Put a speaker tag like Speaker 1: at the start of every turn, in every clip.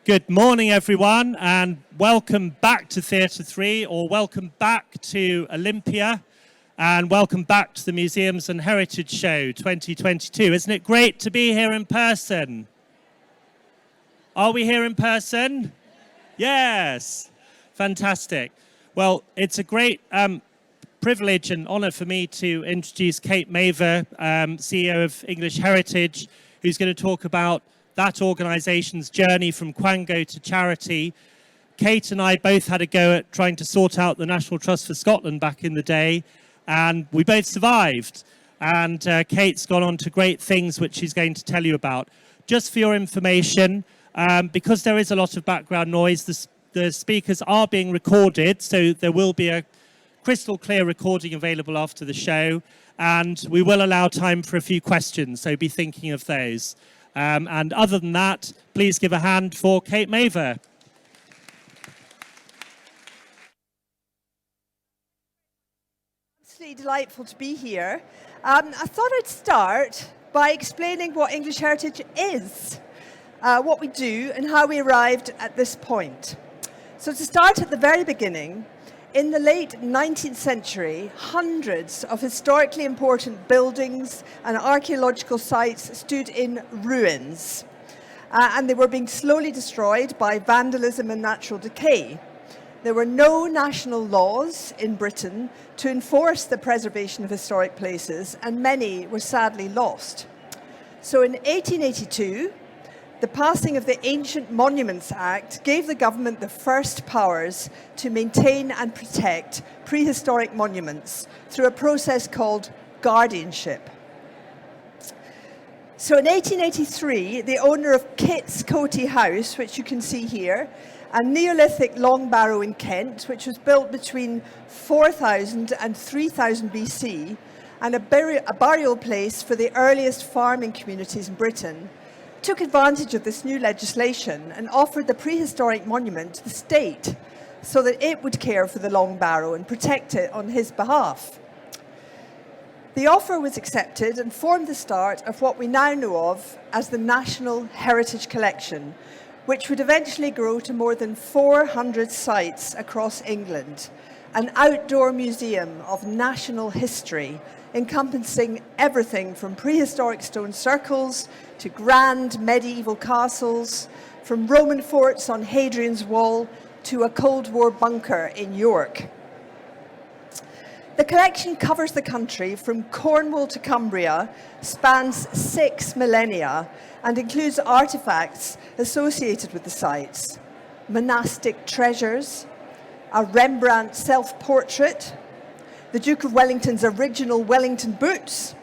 Speaker 1: Good morning, everyone, and welcome back to Theatre 3, or welcome back to Olympia, and welcome back to the Museums and Heritage Show 2022. Isn't it great to be here in person? Are we here in person? Yes. Fantastic. Well, it's a great privilege and honour for me to introduce Kate Mavor, CEO of English Heritage, who's going to talk about that organisation's journey from Quango to charity. Kate and I both had a go at trying to sort out the National Trust for Scotland back in the day, and we both survived. And Kate's gone on to great things which she's going to tell you about. Just for your information, because there is a lot of background noise, the speakers are being recorded, so there will be a crystal clear recording available after the show, and we will allow time for a few questions, so be thinking of those. And other than that, please give a hand for Kate Mavor.
Speaker 2: Absolutely delightful to be here. I thought I'd start by explaining what English Heritage is, what we do, and how we arrived at this point. So to start at the very beginning, in the late 19th century, hundreds of historically important buildings and archaeological sites stood in ruins, and they were being slowly destroyed by vandalism and natural decay. There were no national laws in Britain to enforce the preservation of historic places, and many were sadly lost. So in 1882, the passing of the Ancient Monuments Act gave the government the first powers to maintain and protect prehistoric monuments through a process called guardianship. So in 1883, the owner of Kit's Coty House, which you can see here, a Neolithic long barrow in Kent, which was built between 4000 and 3000 BC, and a burial place for the earliest farming communities in Britain, took advantage of this new legislation and offered the prehistoric monument to the state so that it would care for the long barrow and protect it on his behalf. The offer was accepted and formed the start of what we now know of as the National Heritage Collection, which would eventually grow to more than 400 sites across England, an outdoor museum of national history encompassing everything from prehistoric stone circles to grand medieval castles, from Roman forts on Hadrian's Wall to a Cold War bunker in York. The collection covers the country from Cornwall to Cumbria, spans 6 millennia, and includes artifacts associated with the sites: monastic treasures, a Rembrandt self-portrait, the Duke of Wellington's original Wellington boots.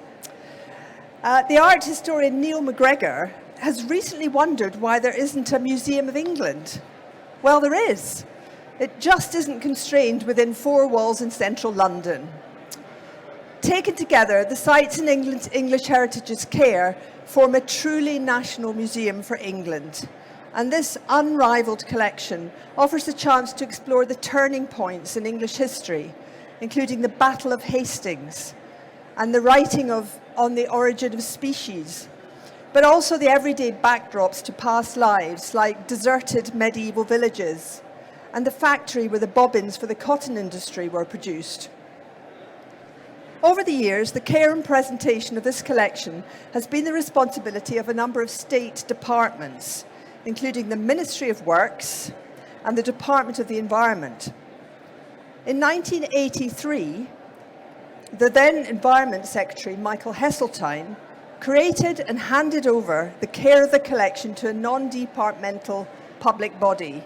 Speaker 2: The art historian Neil McGregor has recently wondered why there isn't a Museum of England. Well, there is. It just isn't constrained within 4 walls in central London. Taken together, the sites in English Heritage's care form a truly national museum for England. And this unrivaled collection offers the chance to explore the turning points in English history, including the Battle of Hastings and the writing on the origin of species, but also the everyday backdrops to past lives, like deserted medieval villages and the factory where the bobbins for the cotton industry were produced. Over the years, the care and presentation of this collection has been the responsibility of a number of state departments, including the Ministry of Works and the Department of the Environment. In 1983, the then Environment Secretary, Michael Heseltine, created and handed over the care of the collection to a non-departmental public body,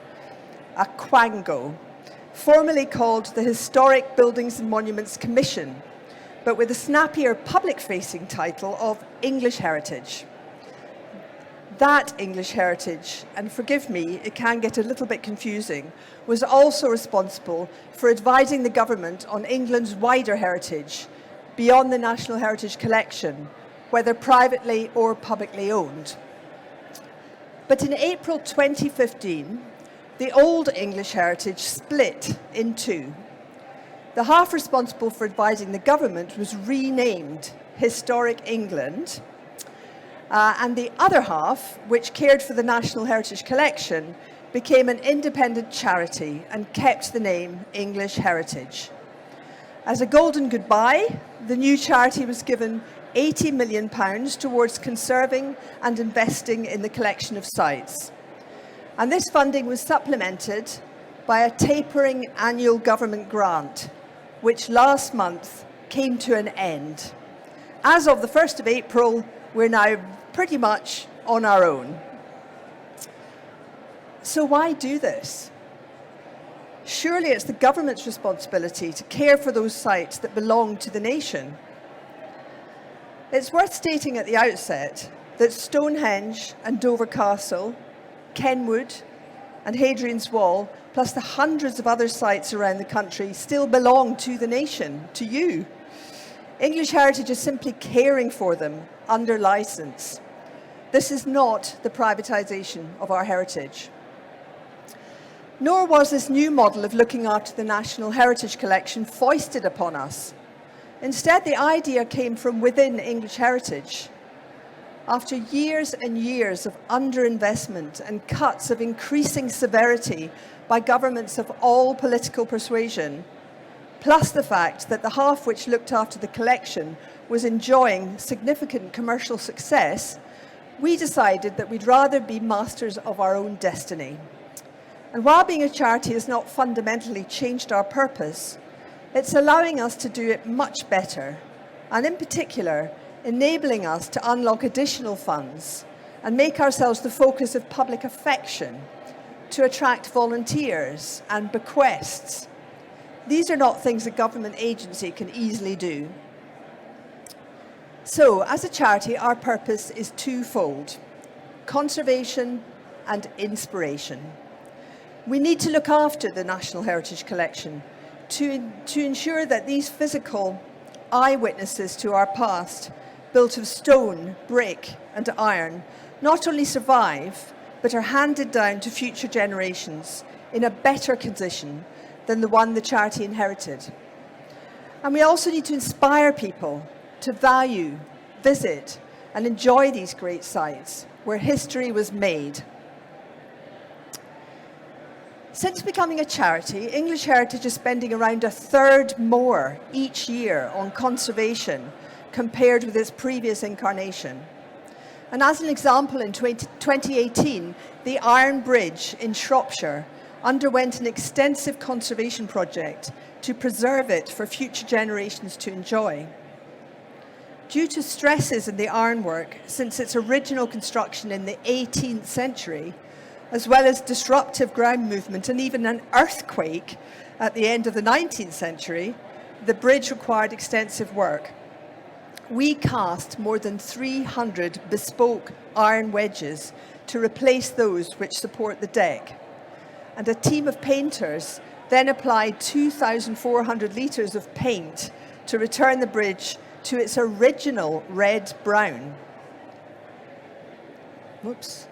Speaker 2: a Quango, formerly called the Historic Buildings and Monuments Commission, but with a snappier public-facing title of English Heritage. That English Heritage, and forgive me, it can get a little bit confusing, was also responsible for advising the government on England's wider heritage beyond the National Heritage Collection, whether privately or publicly owned. But in April 2015, the old English Heritage split in two. The half responsible for advising the government was renamed Historic England, and the other half, which cared for the National Heritage Collection, became an independent charity and kept the name English Heritage. As a golden goodbye, the new charity was given £80 million towards conserving and investing in the collection of sites. And this funding was supplemented by a tapering annual government grant, which last month came to an end. As of the 1st of April, we're now pretty much on our own. So why do this? Surely it's the government's responsibility to care for those sites that belong to the nation. It's worth stating at the outset that Stonehenge and Dover Castle, Kenwood and Hadrian's Wall, plus the hundreds of other sites around the country, still belong to the nation, to you. English Heritage is simply caring for them under licence. This is not the privatisation of our heritage. Nor was this new model of looking after the National Heritage Collection foisted upon us. Instead, the idea came from within English Heritage. After years and years of underinvestment and cuts of increasing severity by governments of all political persuasion, plus the fact that the half which looked after the collection was enjoying significant commercial success, we decided that we'd rather be masters of our own destiny. And while being a charity has not fundamentally changed our purpose, it's allowing us to do it much better, and in particular, enabling us to unlock additional funds and make ourselves the focus of public affection to attract volunteers and bequests. These are not things a government agency can easily do. So, as a charity, our purpose is twofold: conservation and inspiration. We need to look after the National Heritage Collection to ensure that these physical eyewitnesses to our past, built of stone, brick and iron, not only survive, but are handed down to future generations in a better condition than the one the charity inherited. And we also need to inspire people to value, visit and enjoy these great sites where history was made. Since becoming a charity, English Heritage is spending around a third more each year on conservation compared with its previous incarnation. And as an example, in 2018, the Iron Bridge in Shropshire underwent an extensive conservation project to preserve it for future generations to enjoy. Due to stresses in the ironwork since its original construction in the 18th century, as well as disruptive ground movement and even an earthquake at the end of the 19th century, the bridge required extensive work. We cast more than 300 bespoke iron wedges to replace those which support the deck. And a team of painters then applied 2,400 litres of paint to return the bridge to its original red-brown. Whoops.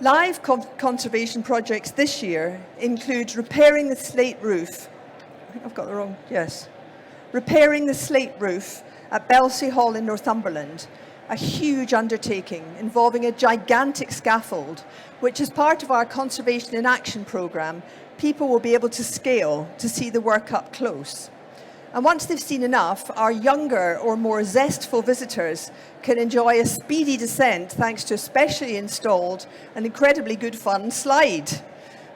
Speaker 2: Live conservation projects this year include repairing the slate roof. I think I've got the wrong, yes. Repairing the slate roof at Belsey Hall in Northumberland, a huge undertaking involving a gigantic scaffold, which as part of our Conservation in Action programme, people will be able to scale to see the work up close. And once they've seen enough, our younger or more zestful visitors can enjoy a speedy descent thanks to a specially installed and incredibly good fun slide.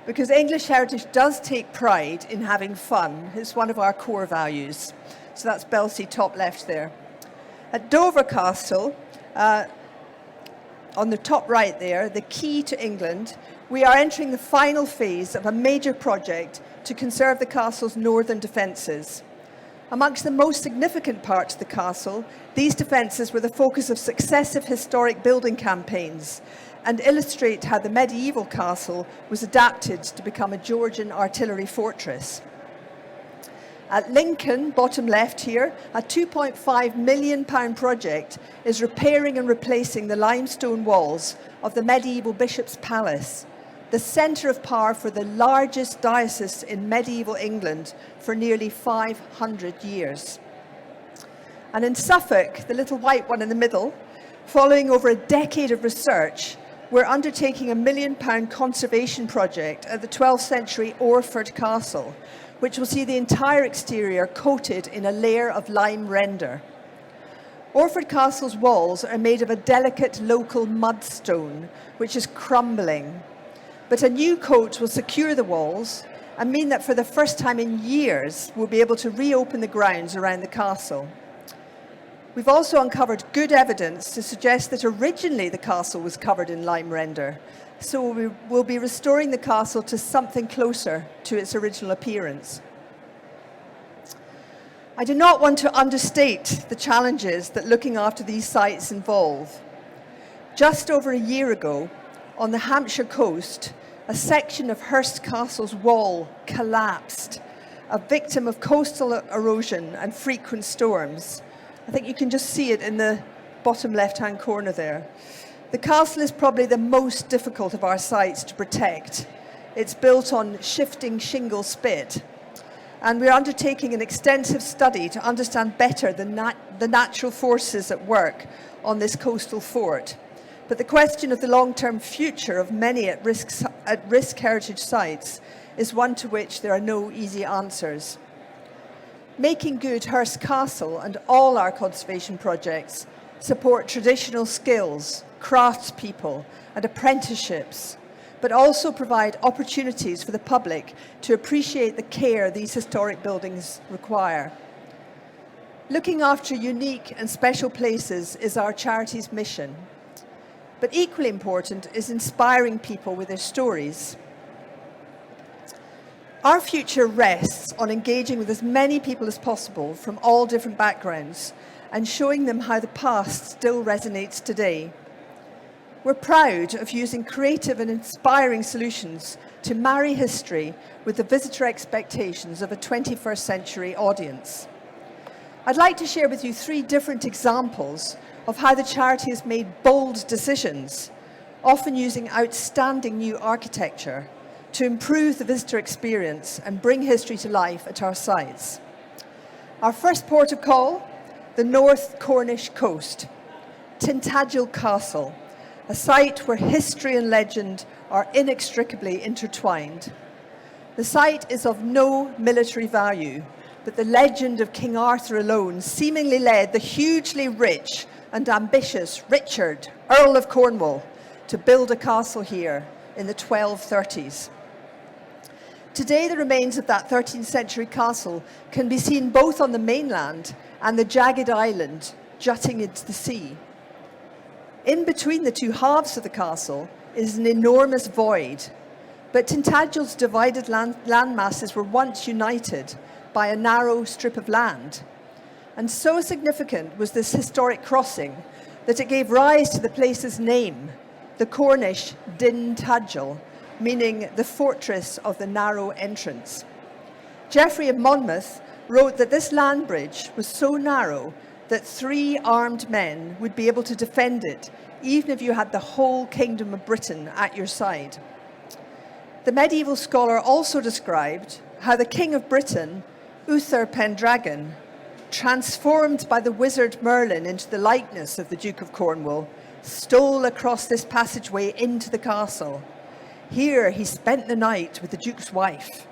Speaker 2: Because English Heritage does take pride in having fun. It's one of our core values. So that's Belsey top left there. At Dover Castle, on the top right there, the key to England, we are entering the final phase of a major project to conserve the castle's northern defences. Amongst the most significant parts of the castle, these defences were the focus of successive historic building campaigns and illustrate how the medieval castle was adapted to become a Georgian artillery fortress. At Lincoln, bottom left here, a £2.5 million project is repairing and replacing the limestone walls of the medieval Bishop's Palace, the centre of power for the largest diocese in medieval England for nearly 500 years. And in Suffolk, the little white one in the middle, following over a decade of research, we're undertaking a £1 million conservation project at the 12th century Orford Castle, which will see the entire exterior coated in a layer of lime render. Orford Castle's walls are made of a delicate local mudstone, which is crumbling. But a new coat will secure the walls and mean that for the first time in years, we'll be able to reopen the grounds around the castle. We've also uncovered good evidence to suggest that originally the castle was covered in lime render, so we'll be restoring the castle to something closer to its original appearance. I do not want to understate the challenges that looking after these sites involve. Just over a year ago, on the Hampshire coast, a section of Hurst Castle's wall collapsed, a victim of coastal erosion and frequent storms. I think you can just see it in the bottom left-hand corner there. The castle is probably the most difficult of our sites to protect. It's built on shifting shingle spit, and we're undertaking an extensive study to understand better the natural forces at work on this coastal fort. But the question of the long-term future of many at-risk heritage sites is one to which there are no easy answers. Making good Hurst Castle and all our conservation projects support traditional skills, craftspeople and apprenticeships, but also provide opportunities for the public to appreciate the care these historic buildings require. Looking after unique and special places is our charity's mission. But equally important is inspiring people with their stories. Our future rests on engaging with as many people as possible from all different backgrounds and showing them how the past still resonates today. We're proud of using creative and inspiring solutions to marry history with the visitor expectations of a 21st century audience. I'd like to share with you 3 different examples of how the charity has made bold decisions, often using outstanding new architecture, to improve the visitor experience and bring history to life at our sites. Our first port of call, the North Cornish coast, Tintagel Castle, a site where history and legend are inextricably intertwined. The site is of no military value, but the legend of King Arthur alone seemingly led the hugely rich and ambitious Richard, Earl of Cornwall, to build a castle here in the 1230s. Today, the remains of that 13th century castle can be seen both on the mainland and the jagged island jutting into the sea. In between the two halves of the castle is an enormous void, but Tintagel's divided land masses were once united by a narrow strip of land. And so significant was this historic crossing that it gave rise to the place's name, the Cornish Tintagel, meaning the fortress of the narrow entrance. Geoffrey of Monmouth wrote that this land bridge was so narrow that 3 armed men would be able to defend it, even if you had the whole kingdom of Britain at your side. The medieval scholar also described how the King of Britain, Uther Pendragon, transformed by the wizard Merlin into the likeness of the Duke of Cornwall, stole across this passageway into the castle. Here he spent the night with the Duke's wife,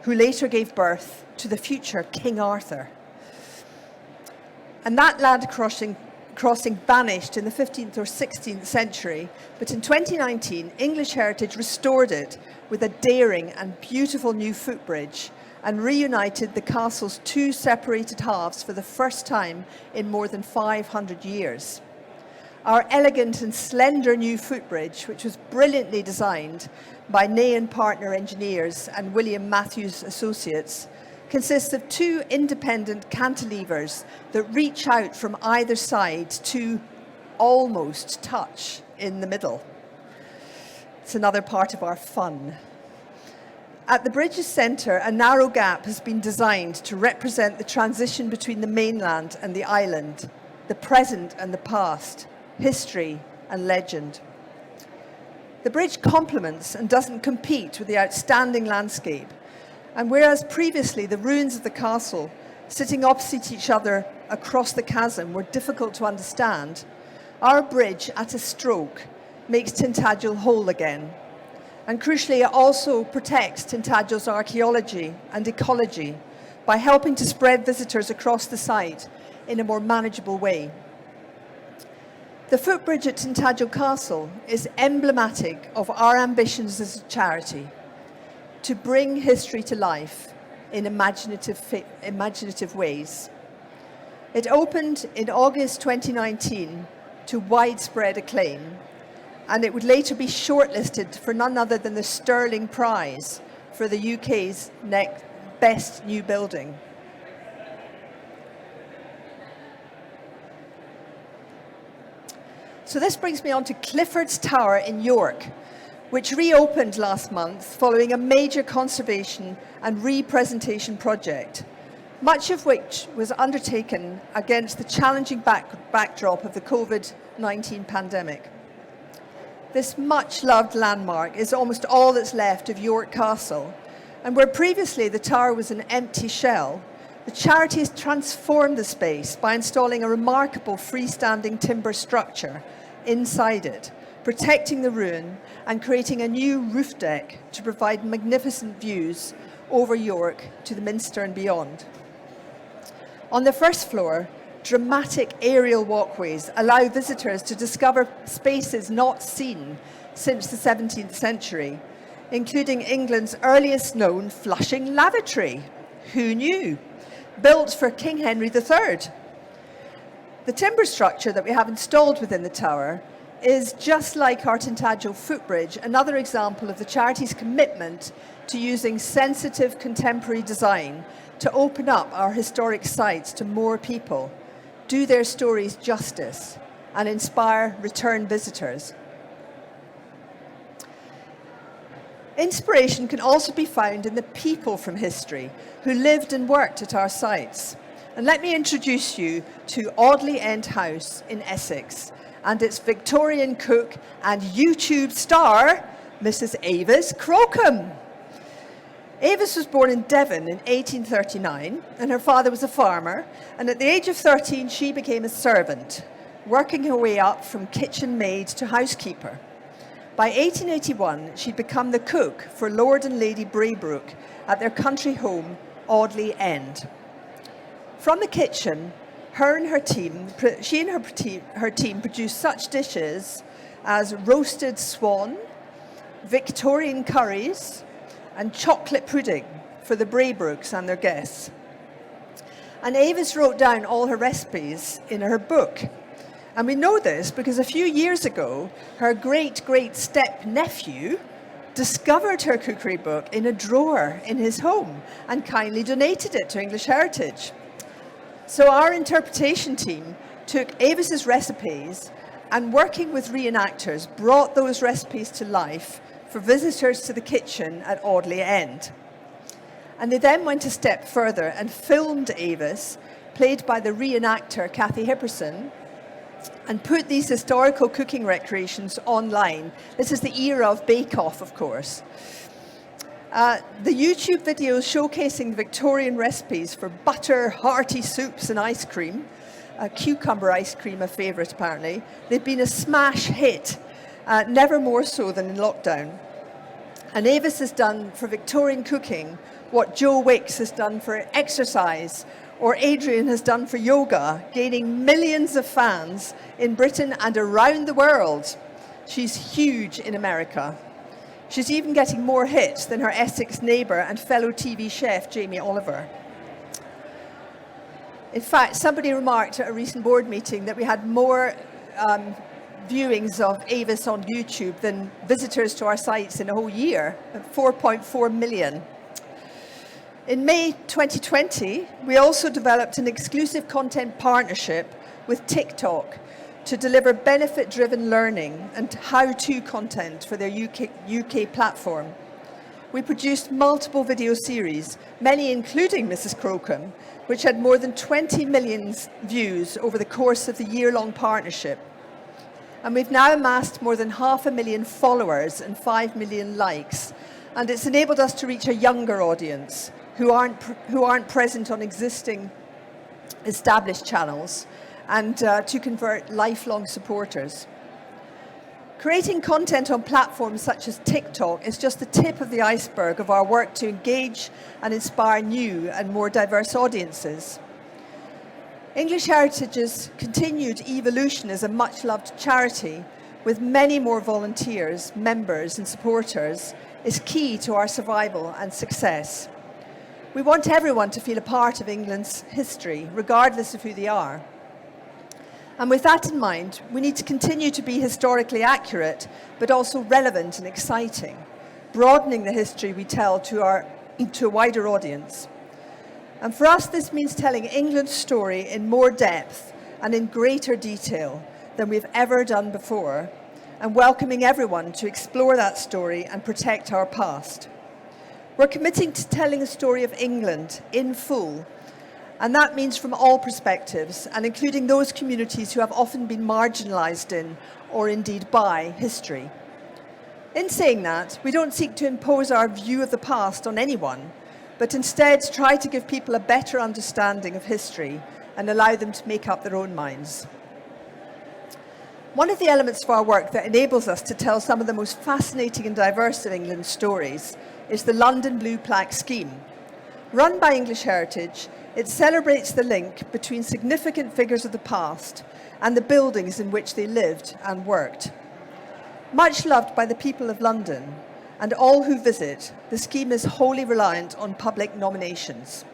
Speaker 2: who later gave birth to the future King Arthur. And that land crossing vanished in the 15th or 16th century, but in 2019, English Heritage restored it with a daring and beautiful new footbridge and reunited the castle's 2 separated halves for the first time in more than 500 years. Our elegant and slender new footbridge, which was brilliantly designed by Ney and Partner Engineers and William Matthews Associates, consists of 2 independent cantilevers that reach out from either side to almost touch in the middle. It's another part of our fun. At the bridge's centre, a narrow gap has been designed to represent the transition between the mainland and the island, the present and the past, history and legend. The bridge complements and doesn't compete with the outstanding landscape. And whereas previously the ruins of the castle, sitting opposite each other across the chasm were difficult to understand, our bridge at a stroke makes Tintagel whole again. And crucially, it also protects Tintagel's archaeology and ecology by helping to spread visitors across the site in a more manageable way. The footbridge at Tintagel Castle is emblematic of our ambitions as a charity to bring history to life in imaginative ways. It opened in August 2019 to widespread acclaim, and it would later be shortlisted for none other than the Sterling Prize for the UK's next best new building. So this brings me on to Clifford's Tower in York, which reopened last month following a major conservation and representation project, much of which was undertaken against the challenging backdrop of the COVID-19 pandemic. This much-loved landmark is almost all that's left of York Castle, and where previously the tower was an empty shell, the charity has transformed the space by installing a remarkable freestanding timber structure inside it, protecting the ruin and creating a new roof deck to provide magnificent views over York to the Minster and beyond. On the first floor, dramatic aerial walkways allow visitors to discover spaces not seen since the 17th century, including England's earliest known flushing lavatory. Who knew? Built for King Henry III. The timber structure that we have installed within the tower is, just like our Tintagel footbridge, another example of the charity's commitment to using sensitive contemporary design to open up our historic sites to more people, do their stories justice, and inspire return visitors. Inspiration can also be found in the people from history who lived and worked at our sites. And let me introduce you to Audley End House in Essex and its Victorian cook and YouTube star, Mrs. Avis Crocombe. Avis was born in Devon in 1839, and her father was a farmer, and at the age of 13 she became a servant, working her way up from kitchen maid to housekeeper. By 1881, she'd become the cook for Lord and Lady Braybrook at their country home, Audley End. From the kitchen, she and her team produced such dishes as roasted swan, Victorian curries, and chocolate pudding for the Braybrooks and their guests. And Avis wrote down all her recipes in her book. And we know this because a few years ago, her great-great step-nephew discovered her cookery book in a drawer in his home and kindly donated it to English Heritage. So our interpretation team took Avis's recipes and, working with reenactors, brought those recipes to life for visitors to the kitchen at Audley End. And they then went a step further and filmed Avis, played by the reenactor Kathy Hipperson, and put these historical cooking recreations online. This is the era of Bake Off, of course. The YouTube videos showcasing the Victorian recipes for butter, hearty soups and ice cream, cucumber ice cream a favourite apparently, they've been a smash hit, never more so than in lockdown. And Avis has done for Victorian cooking what Joe Wicks has done for exercise, or Hadrian has done for yoga, gaining millions of fans in Britain and around the world. She's huge in America. She's even getting more hits than her Essex neighbour and fellow TV chef, Jamie Oliver. In fact, somebody remarked at a recent board meeting that we had more viewings of Avis on YouTube than visitors to our sites in a whole year, 4.4 million. In May 2020, we also developed an exclusive content partnership with TikTok to deliver benefit-driven learning and how-to content for their UK platform. We produced multiple video series, many including Mrs. Crocombe, which had more than 20 million views over the course of the year-long partnership. And we've now amassed more than 500,000 followers and 5 million likes, and it's enabled us to reach a younger audience who aren't present on existing established channels and to convert lifelong supporters. Creating content on platforms such as TikTok is just the tip of the iceberg of our work to engage and inspire new and more diverse audiences. English Heritage's continued evolution as a much-loved charity with many more volunteers, members and supporters is key to our survival and success. We want everyone to feel a part of England's history, regardless of who they are. And with that in mind, we need to continue to be historically accurate, but also relevant and exciting, broadening the history we tell to a wider audience. And for us, this means telling England's story in more depth and in greater detail than we've ever done before, and welcoming everyone to explore that story and protect our past. We're committing to telling the story of England in full, and that means from all perspectives, and including those communities who have often been marginalised in, or indeed by, history. In saying that, we don't seek to impose our view of the past on anyone, but instead try to give people a better understanding of history and allow them to make up their own minds. One of the elements of our work that enables us to tell some of the most fascinating and diverse of England's stories is the London Blue Plaque Scheme. Run by English Heritage, it celebrates the link between significant figures of the past and the buildings in which they lived and worked. Much loved by the people of London and all who visit, the scheme is wholly reliant on public nominations.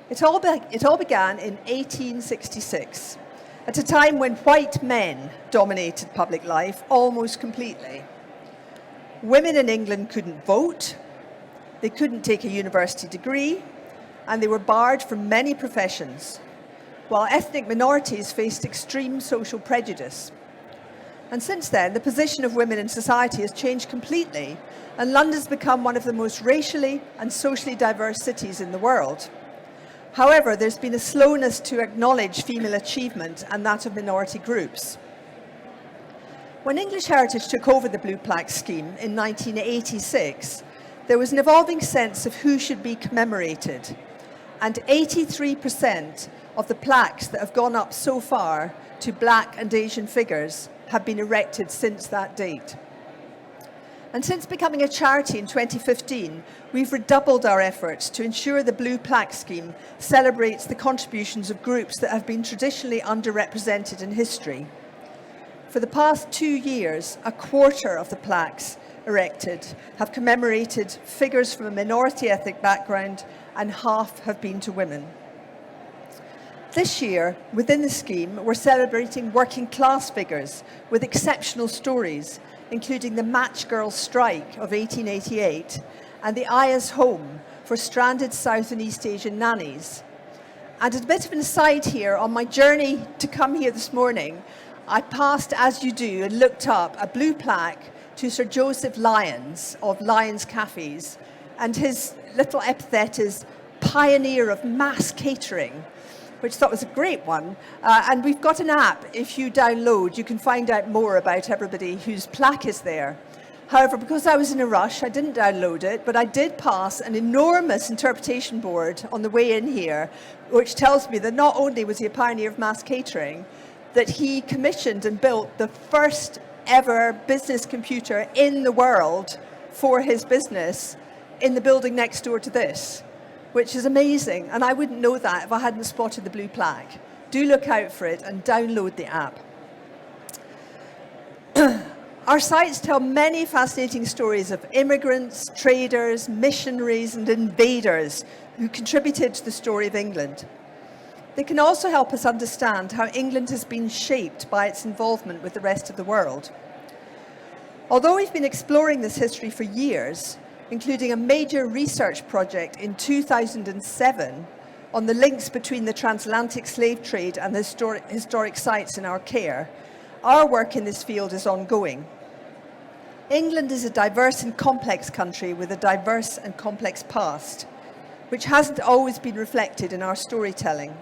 Speaker 2: It all began in 1866, at a time when white men dominated public life almost completely. Women in England couldn't vote, they couldn't take a university degree, and they were barred from many professions, while ethnic minorities faced extreme social prejudice. And since then, the position of women in society has changed completely, and London's become one of the most racially and socially diverse cities in the world. However, there's been a slowness to acknowledge female achievement and that of minority groups. When English Heritage took over the Blue Plaque Scheme in 1986, there was an evolving sense of who should be commemorated, and 83% of the plaques that have gone up so far to Black and Asian figures have been erected since that date. And since becoming a charity in 2015, we've redoubled our efforts to ensure the Blue Plaque Scheme celebrates the contributions of groups that have been traditionally underrepresented in history. For the past 2 years, a quarter of the plaques erected have commemorated figures from a minority ethnic background, and half have been to women. This year, within the scheme, we're celebrating working class figures with exceptional stories, including the Match Girls strike of 1888 and the Aya's Home for stranded South and East Asian nannies. And a bit of an aside here, on my journey to come here this morning, I passed, as you do, and looked up a blue plaque to Sir Joseph Lyons of Lyons Cafes, and his little epithet is pioneer of mass catering, which I thought was a great one. And we've got an app. If you download, you can find out more about everybody whose plaque is there. However, because I was in a rush, I didn't download it, but I did pass an enormous interpretation board on the way in here, which tells me that not only was he a pioneer of mass catering, that he commissioned and built the first ever business computer in the world for his business in the building next door to this, which is amazing. And I wouldn't know that if I hadn't spotted the blue plaque. Do look out for it and download the app. Our sites tell many fascinating stories of immigrants, traders, missionaries, and invaders who contributed to the story of England. They can also help us understand how England has been shaped by its involvement with the rest of the world. Although we've been exploring this history for years, including a major research project in 2007 on the links between the transatlantic slave trade and the historic sites in our care, our work in this field is ongoing. England is a diverse and complex country with a diverse and complex past, which hasn't always been reflected in our storytelling.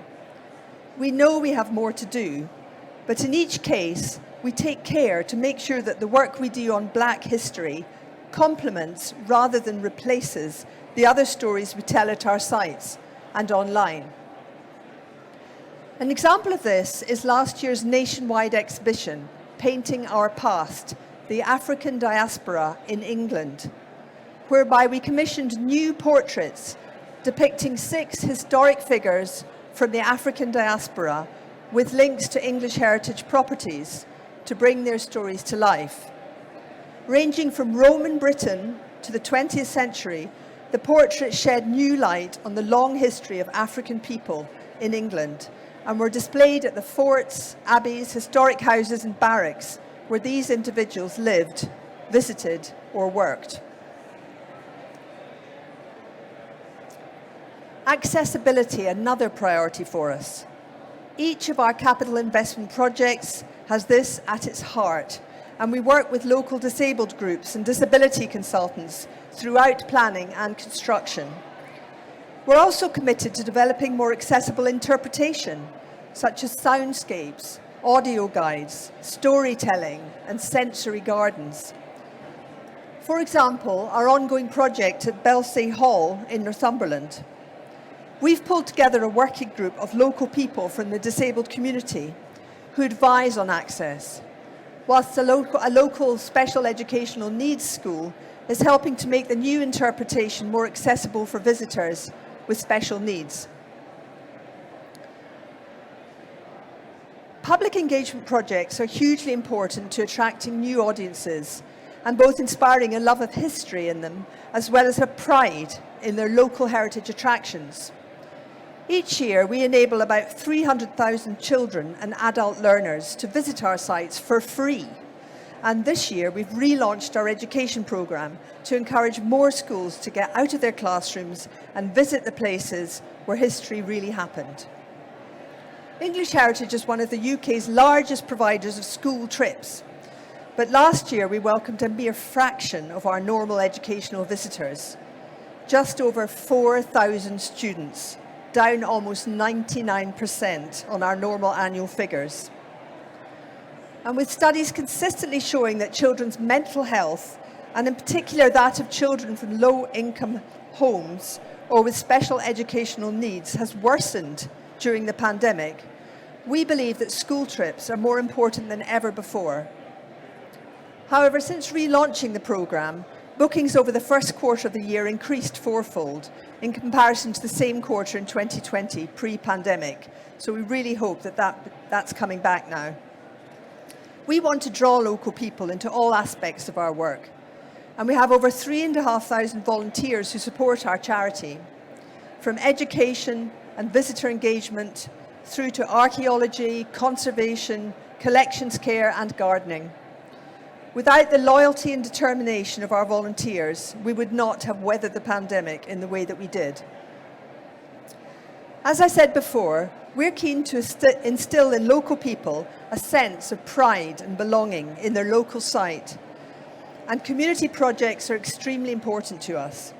Speaker 2: We know we have more to do, but in each case, we take care to make sure that the work we do on Black history complements rather than replaces the other stories we tell at our sites and online. An example of this is last year's nationwide exhibition, Painting Our Past, the African Diaspora in England, whereby we commissioned new portraits depicting 6 historic figures from the African diaspora with links to English heritage properties to bring their stories to life. Ranging from Roman Britain to the 20th century, the portraits shed new light on the long history of African people in England and were displayed at the forts, abbeys, historic houses and barracks where these individuals lived, visited or worked. Accessibility, another priority for us. Each of our capital investment projects has this at its heart, and we work with local disabled groups and disability consultants throughout planning and construction. We're also committed to developing more accessible interpretation, such as soundscapes, audio guides, storytelling, and sensory gardens. For example, our ongoing project at Belsay Hall in Northumberland. We've pulled together a working group of local people from the disabled community who advise on access, whilst a local special educational needs school is helping to make the new interpretation more accessible for visitors with special needs. Public engagement projects are hugely important to attracting new audiences and both inspiring a love of history in them as well as a pride in their local heritage attractions. Each year, we enable about 300,000 children and adult learners to visit our sites for free. And this year, we've relaunched our education programme to encourage more schools to get out of their classrooms and visit the places where history really happened. English Heritage is one of the UK's largest providers of school trips. But last year, we welcomed a mere fraction of our normal educational visitors, just over 4,000 students, down almost 99% on our normal annual figures. And with studies consistently showing that children's mental health, and in particular that of children from low-income homes or with special educational needs, has worsened during the pandemic, we believe that school trips are more important than ever before. However, since relaunching the programme, bookings over the first quarter of the year increased fourfold in comparison to the same quarter in 2020, pre-pandemic. So we really hope that that's coming back now. We want to draw local people into all aspects of our work. And we have over 3,500 volunteers who support our charity, from education and visitor engagement through to archaeology, conservation, collections care and gardening. Without the loyalty and determination of our volunteers, we would not have weathered the pandemic in the way that we did. As I said before, we're keen to instill in local people a sense of pride and belonging in their local site. And community projects are extremely important to us.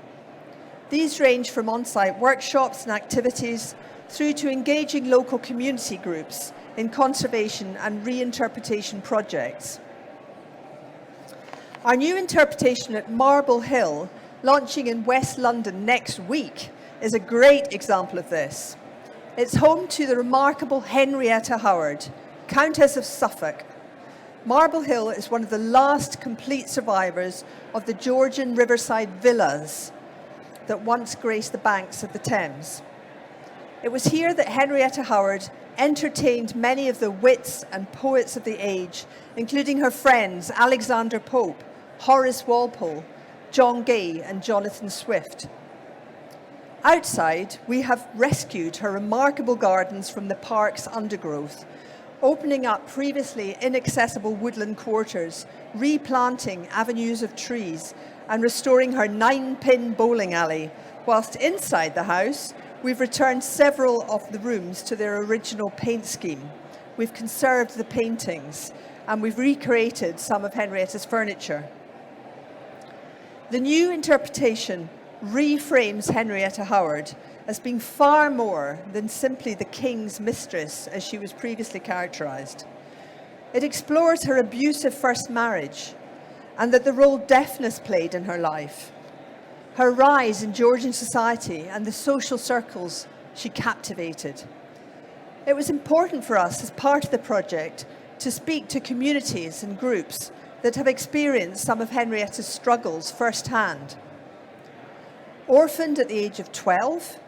Speaker 2: These range from on-site workshops and activities through to engaging local community groups in conservation and reinterpretation projects. Our new interpretation at Marble Hill, launching in West London next week, is a great example of this. It's home to the remarkable Henrietta Howard, Countess of Suffolk. Marble Hill is one of the last complete survivors of the Georgian riverside villas that once graced the banks of the Thames. It was here that Henrietta Howard entertained many of the wits and poets of the age, including her friends Alexander Pope, Horace Walpole, John Gay and Jonathan Swift. Outside, we have rescued her remarkable gardens from the park's undergrowth, opening up previously inaccessible woodland quarters, replanting avenues of trees, and restoring her 9-pin bowling alley, whilst inside the house, we've returned several of the rooms to their original paint scheme. We've conserved the paintings, and we've recreated some of Henrietta's furniture. The new interpretation reframes Henrietta Howard as being far more than simply the king's mistress as she was previously characterised. It explores her abusive first marriage and the role deafness played in her life, her rise in Georgian society and the social circles she captivated. it was important for us as part of the project to speak to communities and groups that have experienced some of Henrietta's struggles firsthand. Orphaned at the age of 12,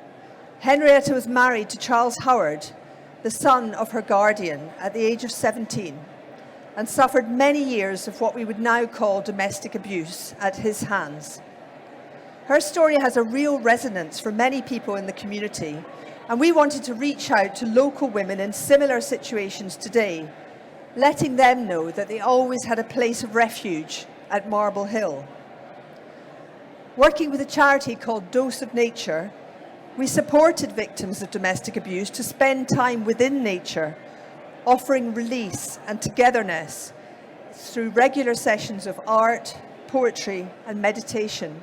Speaker 2: Henrietta was married to Charles Howard, the son of her guardian, at the age of 17, and suffered many years of what we would now call domestic abuse at his hands. Her story has a real resonance for many people in the community, and we wanted to reach out to local women in similar situations today, letting them know that they always had a place of refuge at Marble Hill. Working with a charity called Dose of Nature, we supported victims of domestic abuse to spend time within nature, offering release and togetherness through regular sessions of art, poetry, and meditation.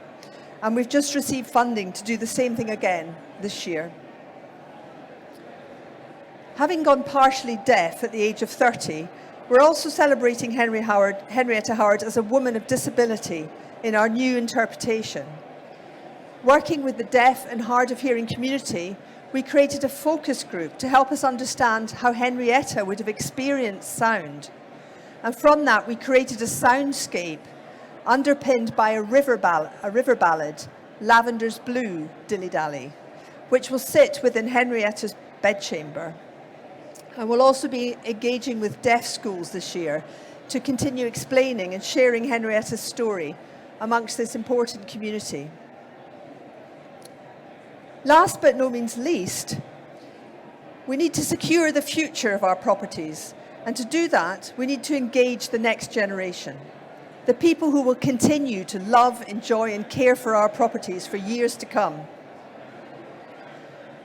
Speaker 2: And we've just received funding to do the same thing again this year. Having gone partially deaf at the age of 30, we're also celebrating Henrietta Howard as a woman of disability in our new interpretation. Working with the deaf and hard of hearing community, we created a focus group to help us understand how Henrietta would have experienced sound. And from that, we created a soundscape underpinned by a river ballad, Lavender's Blue, Dilly Dally, which will sit within Henrietta's bedchamber. And we'll also be engaging with deaf schools this year to continue explaining and sharing Henrietta's story amongst this important community. Last but no means least, we need to secure the future of our properties. And to do that, we need to engage the next generation, the people who will continue to love, enjoy, and care for our properties for years to come.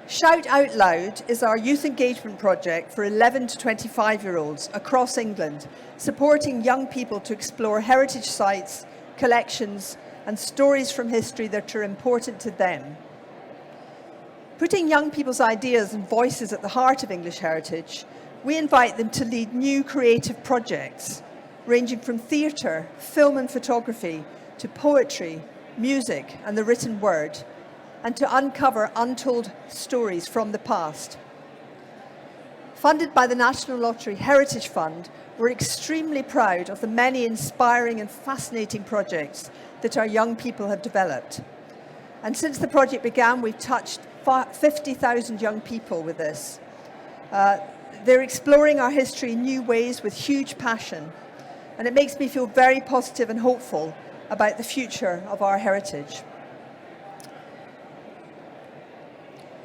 Speaker 2: Shout Out Loud is our youth engagement project for 11 to 25-year-olds across England, supporting young people to explore heritage sites, collections, and stories from history that are important to them. Putting young people's ideas and voices at the heart of English heritage, we invite them to lead new creative projects, ranging from theatre, film and photography, to poetry, music, and the written word, and to uncover untold stories from the past. Funded by the National Lottery Heritage Fund, we're extremely proud of the many inspiring and fascinating projects that our young people have developed. And since the project began, we've touched 50,000 young people with this. They're exploring our history in new ways with huge passion, and it makes me feel very positive and hopeful about the future of our heritage.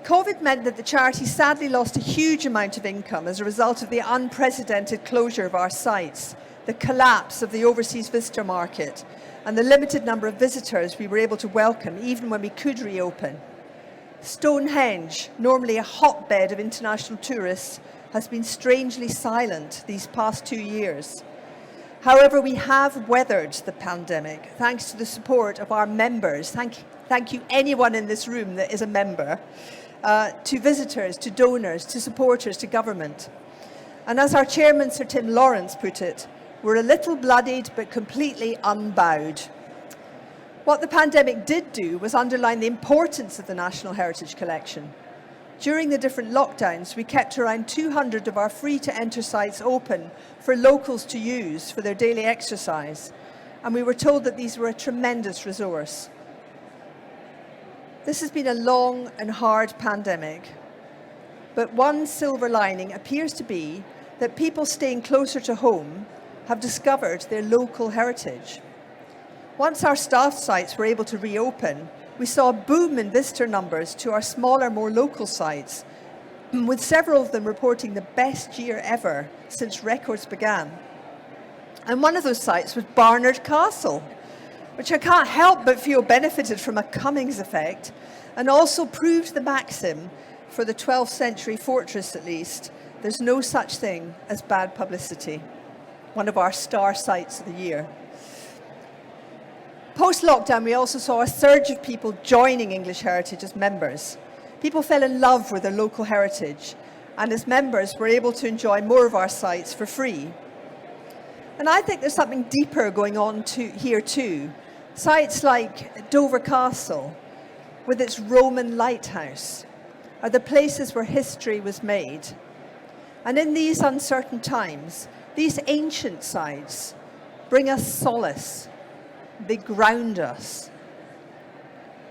Speaker 2: COVID meant that the charity sadly lost a huge amount of income as a result of the unprecedented closure of our sites, the collapse of the overseas visitor market, and the limited number of visitors we were able to welcome even when we could reopen. Stonehenge, normally a hotbed of international tourists, has been strangely silent these past 2 years. However, we have weathered the pandemic thanks to the support of our members. Thank you anyone in this room that is a member. To visitors, to donors, to supporters, to government. And as our chairman, Sir Tim Lawrence, put it, we're a little bloodied but completely unbowed. What the pandemic did do was underline the importance of the National Heritage Collection. During the different lockdowns, we kept around 200 of our free-to-enter sites open for locals to use for their daily exercise, and we were told that these were a tremendous resource. This has been a long and hard pandemic, but one silver lining appears to be that people staying closer to home have discovered their local heritage. Once our staff sites were able to reopen, we saw a boom in visitor numbers to our smaller, more local sites, with several of them reporting the best year ever since records began. And one of those sites was Barnard Castle, which I can't help but feel benefited from a Cummings effect, and also proved the maxim, for the 12th century fortress at least, there's no such thing as bad publicity. One of our star sites of the year. Post-lockdown, we also saw a surge of people joining English Heritage as members. People fell in love with their local heritage, and as members were able to enjoy more of our sites for free. And I think there's something deeper going on here too. Sites like Dover Castle, with its Roman lighthouse, are the places where history was made. And in these uncertain times, these ancient sites bring us solace. They ground us.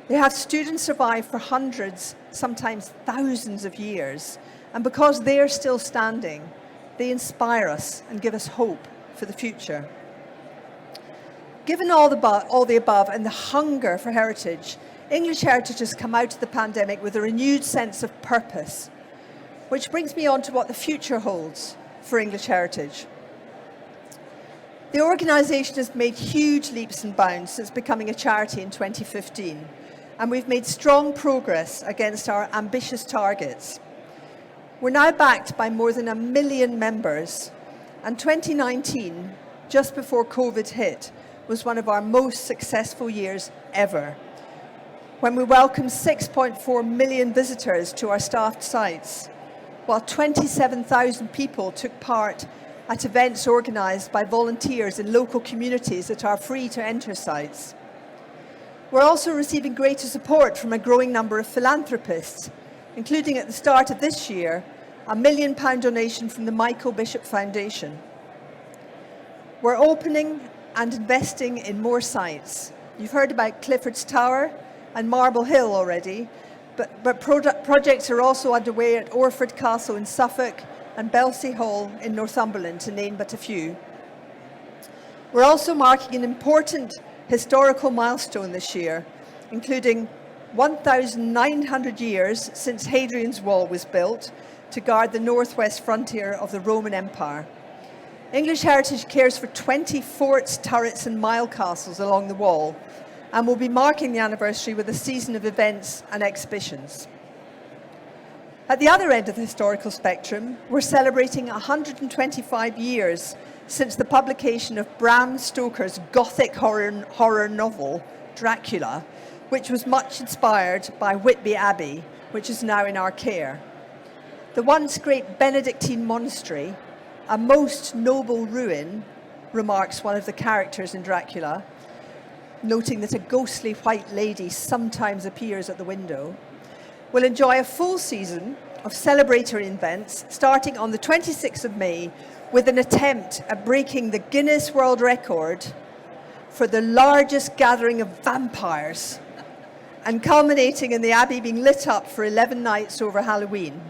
Speaker 2: They have stood and survived for hundreds, sometimes thousands of years. And because they're still standing, they inspire us and give us hope for the future. Given all the above and the hunger for heritage, English Heritage has come out of the pandemic with a renewed sense of purpose, which brings me on to what the future holds for English Heritage. The organisation has made huge leaps and bounds since becoming a charity in 2015, and we've made strong progress against our ambitious targets. We're now backed by more than 1 million members, and 2019, just before COVID hit, was one of our most successful years ever, when we welcomed 6.4 million visitors to our staffed sites, while 27,000 people took part at events organised by volunteers in local communities that are free to enter sites. We're also receiving greater support from a growing number of philanthropists, including at the start of this year, a £1 million donation from the Michael Bishop Foundation. We're opening and investing in more sites. You've heard about Clifford's Tower and Marble Hill already, but projects are also underway at Orford Castle in Suffolk and Belsey Hall in Northumberland, to name but a few. We're also marking an important historical milestone this year, including 1,900 years since Hadrian's Wall was built to guard the northwest frontier of the Roman Empire. English Heritage cares for 20 forts, turrets and mile castles along the wall, and will be marking the anniversary with a season of events and exhibitions. At the other end of the historical spectrum, we're celebrating 125 years since the publication of Bram Stoker's Gothic horror novel, Dracula, which was much inspired by Whitby Abbey, which is now in our care. The once great Benedictine monastery, a most noble ruin, remarks one of the characters in Dracula, noting that a ghostly white lady sometimes appears at the window, will enjoy a full season of celebratory events starting on the 26th of May with an attempt at breaking the Guinness World Record for the largest gathering of vampires and culminating in the Abbey being lit up for 11 nights over Halloween.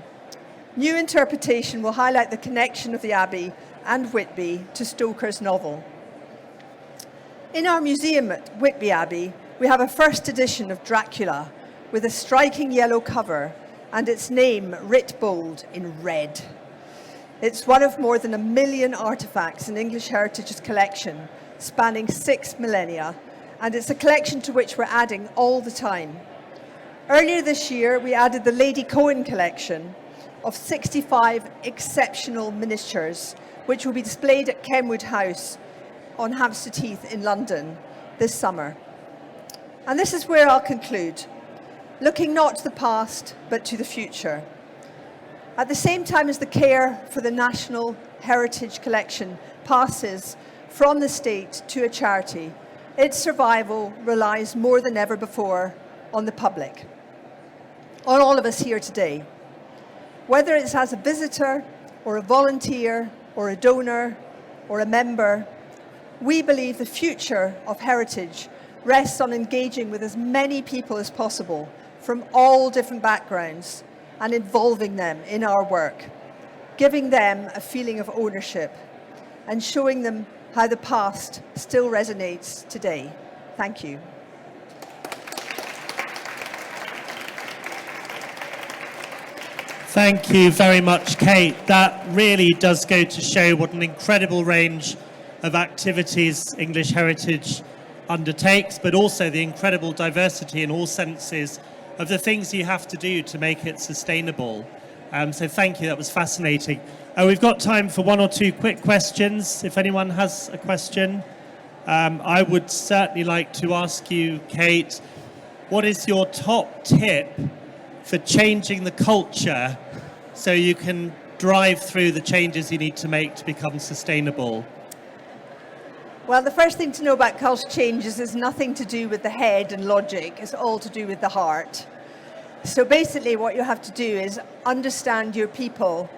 Speaker 2: New interpretation will highlight the connection of the Abbey and Whitby to Stoker's novel. In our museum at Whitby Abbey, we have a first edition of Dracula with a striking yellow cover and its name writ bold in red. It's one of more than 1 million artefacts in English Heritage's collection, spanning 6 millennia, and it's a collection to which we're adding all the time. Earlier this year, we added the Lady Cohen collection of 65 exceptional miniatures, which will be displayed at Kenwood House on Hampstead Heath in London this summer. And this is where I'll conclude, looking not to the past, but to the future. At the same time as the care for the National Heritage Collection passes from the state to a charity, its survival relies more than ever before on the public, on all of us here today. Whether it's as a visitor, or a volunteer, or a donor, or a member, we believe the future of heritage rests on engaging with as many people as possible from all different backgrounds and involving them in our work, giving them a feeling of ownership and showing them how the past still resonates today. Thank you.
Speaker 1: Thank you very much, Kate. That really does go to show what an incredible range of activities English Heritage undertakes, but also the incredible diversity in all senses of the things you have to do to make it sustainable. So thank you, that was fascinating. We've got time for 1 or 2 quick questions. If anyone has a question, I would certainly like to ask you, Kate, what is your top tip for changing the culture so you can drive through the changes you need to make to become sustainable?
Speaker 2: Well, the first thing to know about culture changes is nothing to do with the head and logic. It's all to do with the heart. So basically what you have to do is understand your people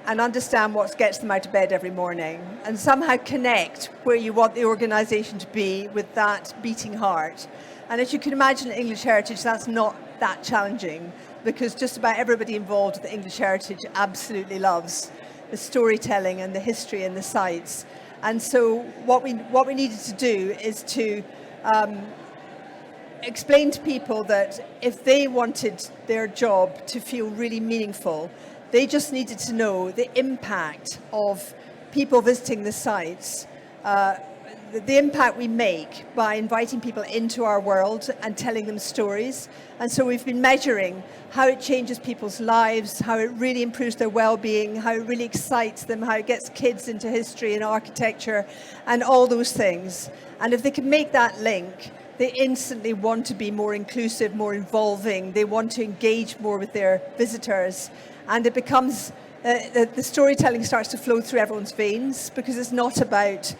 Speaker 2: and understand what gets them out of bed every morning, and somehow connect where you want the organisation to be with that beating heart. And as you can imagine, at English Heritage, that's not that challenging, because just about everybody involved with the English Heritage absolutely loves the storytelling and the history and the sites. And so what we needed to do is to explain to people that if they wanted their job to feel really meaningful, they just needed to know the impact of people visiting the sites, the impact we make by inviting people into our world and telling them stories. And so we've been measuring how it changes people's lives, how it really improves their well-being, how it really excites them, how it gets kids into history and architecture and all those things. And if they can make that link, they instantly want to be more inclusive, more involving. They want to engage more with their visitors. And it becomes, the storytelling starts to flow through everyone's veins, because it's not about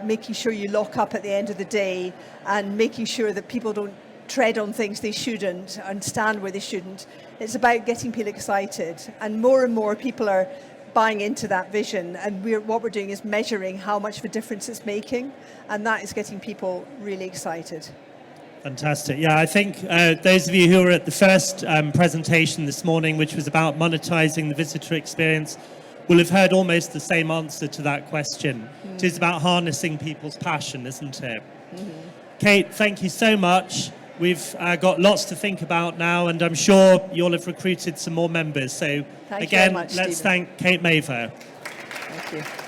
Speaker 2: making sure you lock up at the end of the day and making sure that people don't tread on things they shouldn't and stand where they shouldn't. It's about getting people excited. And more people are buying into that vision, and what we're doing is measuring how much of a difference it's making, and that is getting people really excited.
Speaker 1: Fantastic. Yeah, I think those of you who were at the first presentation this morning, which was about monetizing the visitor experience, will have heard almost the same answer to that question. It is about harnessing people's passion, isn't it? Kate, thank you so much. We've got lots to think about now, and I'm sure you'll have recruited some more members. So
Speaker 2: Thank you
Speaker 1: again,
Speaker 2: very much,
Speaker 1: let's
Speaker 2: Stephen.
Speaker 1: thank Kate Mavor.
Speaker 2: Thank you.